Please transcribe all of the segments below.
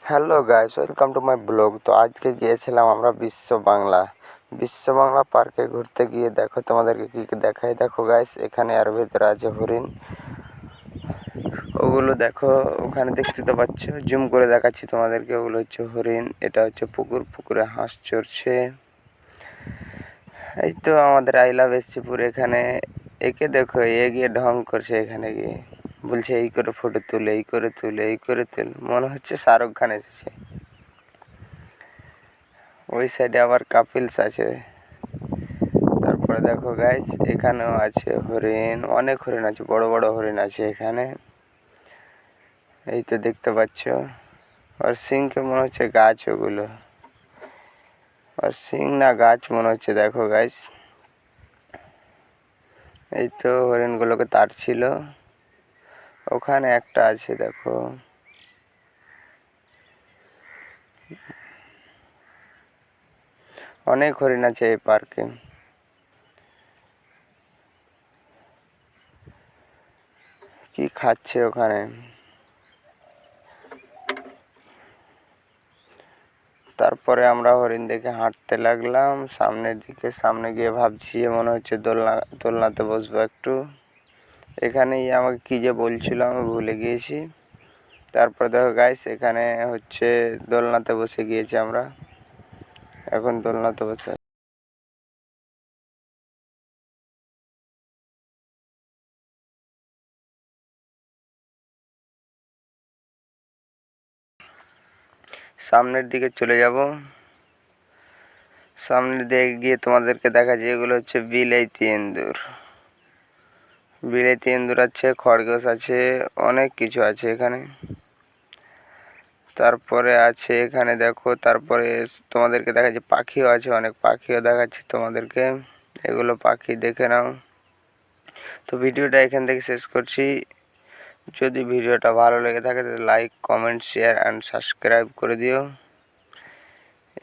Hello guys, welcome to my blog. তো আজকে গিয়েছিলাম আমরা বিশ্ব বাংলা পার্কে ঘুরতে গিয়ে দেখো তোমাদেরকে কী কী দেখাই। দেখো গাইস, এখানে আর ভেতরে আছে হরিণ, ওগুলো দেখো ওখানে দেখতে তো পাচ্ছ, জুম করে দেখাচ্ছি তোমাদেরকে। ওগুলো হচ্ছে হরিণ, এটা হচ্ছে পুকুরে হাঁস চড়ছে। এই তো আমাদের আই লাভ এসছিপুর, এখানে একে দেখো এগিয়ে ঢং করছে, এখানে গিয়ে বলছে এই করে ফটো তুলে, এই করে তুলে, এই করে তুল, মনে হচ্ছে শাহরুখ খান এসেছে। ওই সাইডে আবার কাপিলস আছে। তারপরে দেখো গাইস, এখানেও আছে হরিণ, অনেক হরিণ আছে, বড় বড় হরিণ আছে এখানে। এই তো দেখতে পাচ্ছ, আর সিংকে মনে হচ্ছে গাছ, ওগুলো আর সিং না গাছ মনে হচ্ছে। দেখো গাইস, এই তো হরিণগুলোকে তাড়ছিল, ওখানে একটা আছে দেখো। অনেক হরিণ আছে এই পার্কে। কি খাচ্ছে ওখানে। তারপরে আমরা হরিণ দেখে হাঁটতে লাগলাম সামনের দিকে। সামনে গিয়ে ভাবছি মনে হচ্ছে দোলনাতে বসবো একটু। এখানেই আমাকে কী যে বলছিল আমি ভুলে গিয়েছি। তারপরে দেখো গাইস, এখানে হচ্ছে দোলনাতে বসে গিয়েছি আমরা, এখন দোলনাতে বসে। সামনের দিকে চলে যাব। সামনের দিকে গিয়ে তোমাদেরকে দেখাচ্ছি, এগুলো হচ্ছে বিলাইতি এন্দুর আছে, খরগোশ আছে, অনেক কিছু আছে এখানে। তারপরে আছে এখানে দেখো, তারপরে তোমাদেরকে দেখাচ্ছি পাখিও আছে, অনেক পাখিও দেখাচ্ছি তোমাদেরকে, এগুলো পাখি দেখে নাও। তো ভিডিওটা এখান থেকে শেষ করছি। যদি ভিডিওটা ভালো লেগে থাকে তাহলে like, comment, share and subscribe করে দিও।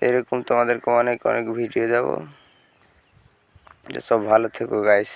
এরকম তোমাদেরকে অনেক অনেক ভিডিও দেবো। সব ভালো থেকো গাইস।